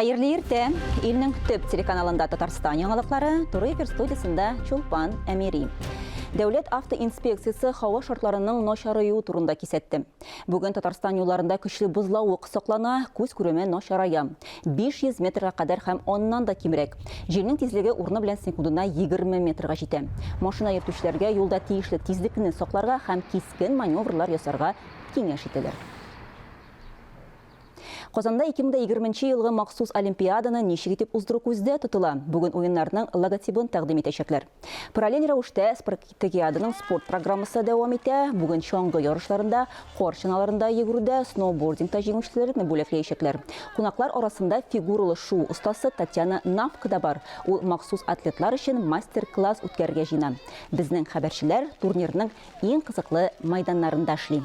Hayırlı erте, ilning töp телеканалында Татарстан яңалыклары, туры эфир студиясында Чулпан Әмири. Дәүләт автоинспекциясы һава шартларының начараюы турында кисәтте. Бүген Татарстан юлларында көчле бозлавык саклана, күз күреме начарая. 500 метрга кадәр һәм оннан да кимрәк. Җилнең тизлеге урны белән секундына 20 метрга җитә. Машина йөртүчеләргә юлда тиешле тизлекне сакларга һәм кискен маневрлар ясарга киңәш ителер. Казанда 2020 елгы махсус олимпиаданы ничек итеп уздыру күздә тотыла. Бүген уеннарның логотипын тәкъдим итәчәкләр. Параллель рәвештә спартакиаданың спорт программасы дәвам итә. Бүген чаңгы ярышларында, кар чаналарында йөгерүдә, сноубордингта җиңүчеләрне бүләкләячәкләр. Кунаклар арасында фигуралы шу остасы Татьяна Навка да бар. Ул махсус атлетлар өчен мастер-класс үткәргә җыена. Безнең хәбәрчеләр турнирның иң кызыклы майданнарында эшли.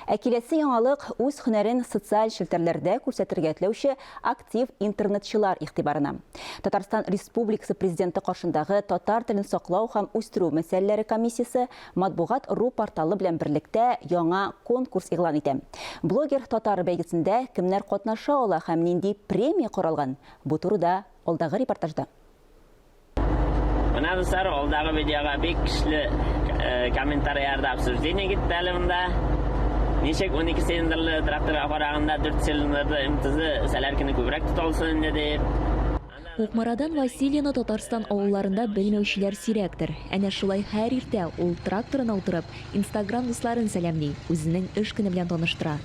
Әкиләсе яңалык үз һөнәрен социаль челтәрләрдә күрсәтергә теләүче актив интернетчылар игътибарына. Татарстан Республикасы президенты каршындагы татар телен саклау һәм үстерү мәсьәләләре комиссиясе матбугат.ру порталы белән берлектә яңа конкурс игълан итә. Блогер татар бәйгесендә кемнәр катнаша ала һәм нинди премия каралган? Бу турыда алдагы репортажда. Менә дуслар, алдагы видеога бик көчле комментарийларда обсуждение китте әле монда. Ничек 12 цилиндрлы тракторга караганда 4 цилиндрды имтизы сәләркене күбрәк тоталсын дип. Укмарадан Василияны Татарстан авылларында белмәүчеләр сирәктер. Әнә шулай һәр иртә ул тракторына утырып, Instagram дусларын сәламлый, үзенең эш көне белән таныштыра.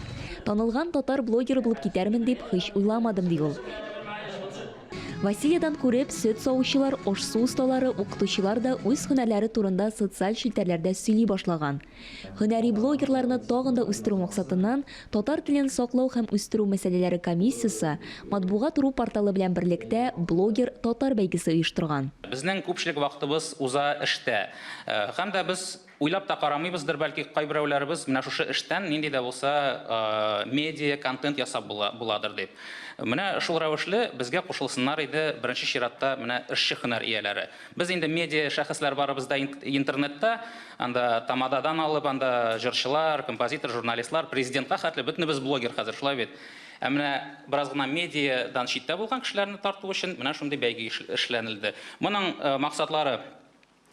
Танылган татар блогеры булып китәрмен дип һич уйламадым ди ул. Василиядан күреп, сөт савучылар, аш-су осталары, укытучылар да үз һөнәрләре турында социаль челтәрләрдә сөйли башлаган. Һөнәри блогерларны тагын да үстерү максатыннан татар телен саклау һәм үстерү мәсьәләләре комиссиясе матбугат.ру порталы белән берлектә блогер татар бәйгесе оештырган. Безнең күпчелек вакытыбыз уза эштә. Һәм дә без уйлап та карамыйбыздыр, бәлки кайберәүләребез менә шушы эштән нинди дә булса медиа контент ясап буладыр дип. Менә шул рәвешле безгә кушылсыннар иде беренче чиратта менә эшче һөнәр ияләре. Без инде медиа шәхесләр барыбыз да интернетта, анда тамададан алып, анда җырчылар, композитор, журналистлар, президентка хәтле бөтенебез блогер хәзер шулай бит. Менә бераз гына медиадан читтә булган кешеләрне тарту өчен менә шундый бәйге эшләнелде. Моның максатлары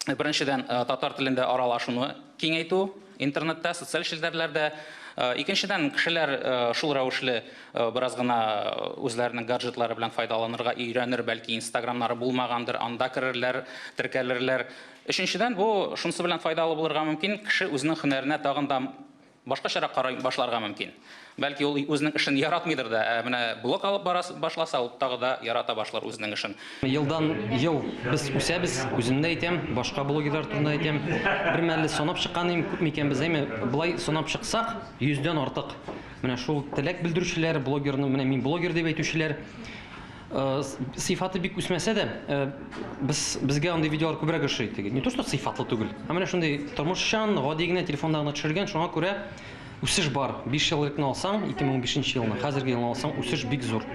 беренчедән татар телендә аралашуны киңәйтү, интернетта, социаль челтәрләрдә. Икенчедән кешеләр шул рәвешле бераз гына үзләренең гаджетлары белән файдаланырга өйрәнер, бәлки Instagramнары булмагандыр, анда керерләр, теркәлерләр. Өченчедән бу шунысы белән файдалы булырга мөмкин, кеше үзенең һөнәренә тагын да башкачарак карый башларга мөмкин. Бәлки ул үзенең эшен яратмыйдыр да, менә блог алып башласа, ул тагы да ярата башлар үзенең эшен. Елдан-ел без үсәбез, үземдә әйтәм, башка блогерлар турында әйтәм. Бер мәлле санап чыккан күпме икән без, булай санап чыксак, 100дән артык. Менә шул теләк белдерүчеләр, блогерны, менә мин блогер дип әйтүчеләр, сыйфаты бик үсмәсә дә, безгә андый видеолар күбрәк ошый. Не то что сыйфатлы түгел. Менә шундый тормышчан, гади генә телефонда гына төшергән, шуңа күрә үсеш бар. 5 еллыкны алсаң, 2005 елны, хәзерге елны алсаң, үсеш бик зур.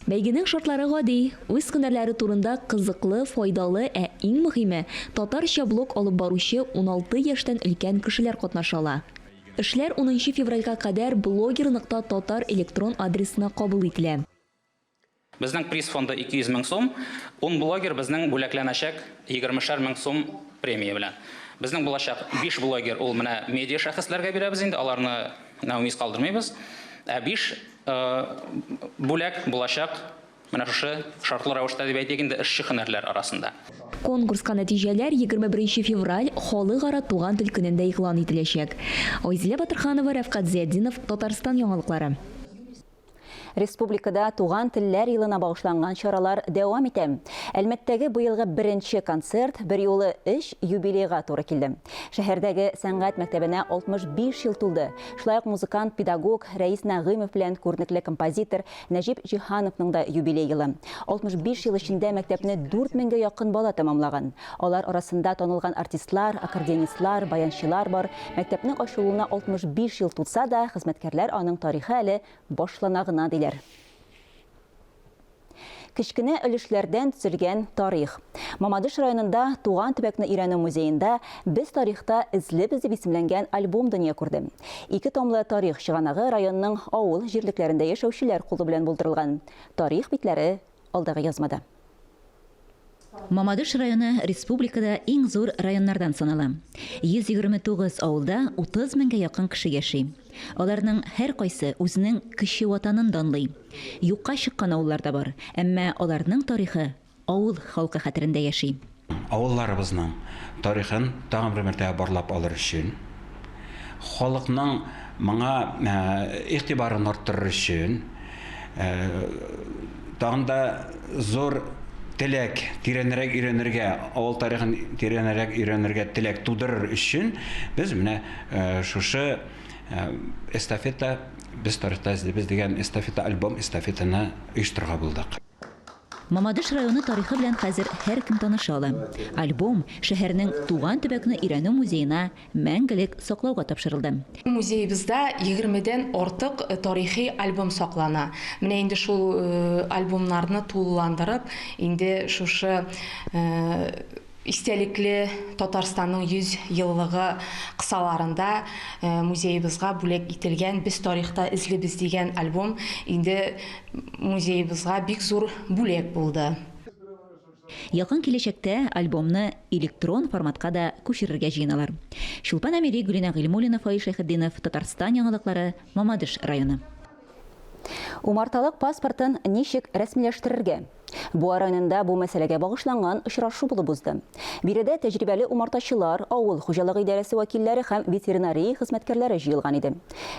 Бәйгенең шартлары гади, үз һөнәрләре турында кызыклы, файдалы, иң мөһиме, татарча блог алып баручы 16 яшьтән өлкән кешеләр катнаша ала. Эшләр 10 февральгә кадәр blogger.tatar электрон адресына кабул ителә. Безнең приз фонды 200 мең сум, 10 блогер безнең бүләкләнәчәк 20 мең сум премия белән. Безнең булачак 5 блогер ул менә медиа шәхесләргә бирәбез инде, аларны наумис калдырмыйбыз. 5 бүләк булачак менә шушы шартлы рәвештә дип әйтик инде эшче һөнәрләр арасында. Конкурска нәтиҗәләр 21 февраль халыкара туган тел көнендә игълан ителәчәк. Айзилә Батырханова, Рәфкать Зияддинов, Татарстан яңалыклары. Республикада туган телләр елына багышланган чаралар дәвам итә. Әлмәттәге быелгы беренче концерт бер юлы 3 юбилейга туры килде. Шәһәрдәге сәнгать мәктәбенә 65 ел тулды. Шулай ук музыкант, педагог Рәис Нәгыймов белән күренекле композитор Нәҗип Җиһановның да юбилей елы. 65 ел эчендә мәктәпне 4000гә якын бала тәмамлаган. Алар арасында танылган артистлар, аккордеонистлар, баянчылар бар. Мәктәпнең ачылуына 65 ел тутса да, хезмәткәрләр аның тарихы әле башлана гына диләр. кичкене өлешләрдән төзелгән тарих. Мамадыш районында Туган төбәкне өйрәнү музейында без тарихта эзлебез дип исемләнгән альбом дөнья күрде. 2 томлы тарих чыганагы районның авыл җирлекләрендә яшәүчеләр кулы белән булдырылган. Тарих битләре алдагы язмада. Мамадыш районы республикада иң зур районнардан санала. 129 авылда 30 меңгә якын кеше яши. Аларның һәр кайсы үзенең кече ватанын данлый. Юкка чыккан авыллар да бар, әмма аларның тарихы авыл халкы хәтерендә яши. Авылларыбызның тарихын тагын бер мәртәбә барлап алыр өчен, халыкның моңа игътибарын арттырыр өчен, тагын да зур теләк тирәнрәк өйрәнергә, авыл тарихын тирәнрәк өйрәнергә теләк тудырыр өчен без менә шушы эстафета, без тарихта эзлибез дигән эстафета альбом эстафетаны оештырырга булдык. Мамадыш районы тарихы белән хәзер һәр кем таныша ала. Альбом шәһәрнең Туган төбәкне өйрәнү музеена мәңгелек саклауга тапшырылды. Музейбызда 20дән артык тарихи альбом саклана. Менә инде шул альбомнарны тулыландырып, инде шушы истәлекле Татарстанның 100 еллыгы кысаларында музейбызга бүләк ителгән без тарихта эзлебез дигән альбом инде музейбызга бик зур бүләк булды. Якын киләчәктә альбомны электрон форматка да күчерергә җыеналар. Шулпан Әмири, Гөлинә Гыйльмуллина, Фаил Шәйхетдинов, Татарстан яңалыклары, Мамадыш районы. Умарталык паспортын ничек рәсмиләштерергә? Бу районында бу мәсьәләгә багышланган очрашу булып узды. Биредә тәҗрибәле умартачылар, авыл хуҗалыгы идарәсе вәкилләре һәм ветеринария хезмәткәрләре җыелган иде.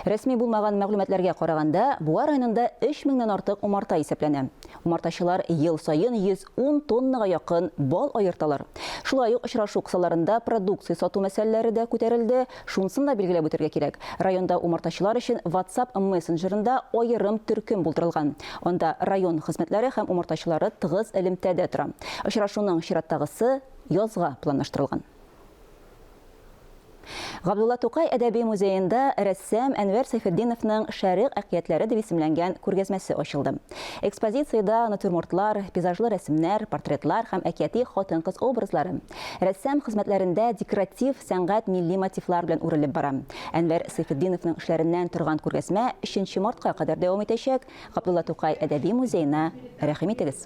Рәсми булмаган мәгълүматларга караганда, бу районында 3000 артык умарта исәпләнә. Умартачылар ел сайын 110 тоннага якын бал аерталар. Шулай ук очрашу кысаларында продукция сату мәсьәләләре дә күтәрелде. Шунысын да билгеләп үтәргә кирәк. Районда умартачылар өчен WhatsApp мессенджерында аерым төркем булдырылган. Анда район хезмәтләре һәм умартачылар тыгыз элемтәдә тора. Очрашуның чираттагысы язга планлаштырылган. Габдулла Тукай әдәби музейында рәссам Әнвәр Сайфетдиновның шәрык әкиятләре дип исемләнгән күргәзмәсе ачылды. Экспозициядә натюрмортлар, пейзажлы рәсемнәр, портретлар һәм әкияти хатын-кыз образлары. Рәссам хезмәтләрендә декоратив сәнгать милли мотивлар белән үрелеп бара. Әнвәр Сайфетдиновның эшләреннән торган күргәзмә 3 мартка кадәр дәвам итәчәк. Габдулла Тукай әдәби музейына рәхим итегез.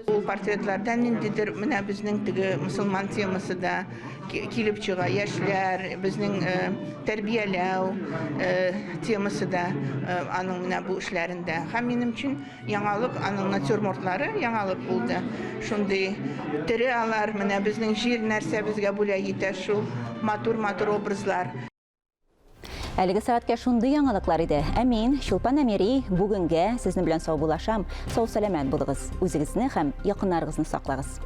Ул портретлардан ниндидер менә безнең теге мусулман темасы да килеп чыга, яшьләр, безнең тәрбияләү темасы да аның менә бу эшләрендә. Һәм минем өчен яңалык аның натюрмортлары яңалык булды. Шундый тере алар менә безнең җир нәрсә безгә бүләк итә, шул матур образлар. Әлеге сәгатькә шундый яңалыклар иде. Ә мин, Шулпан Әмири, бүгенгә сезнең белән сау булашам. Сау сәламәт булыгыз. Үзегезне һәм якыннарыгызны саклагыз.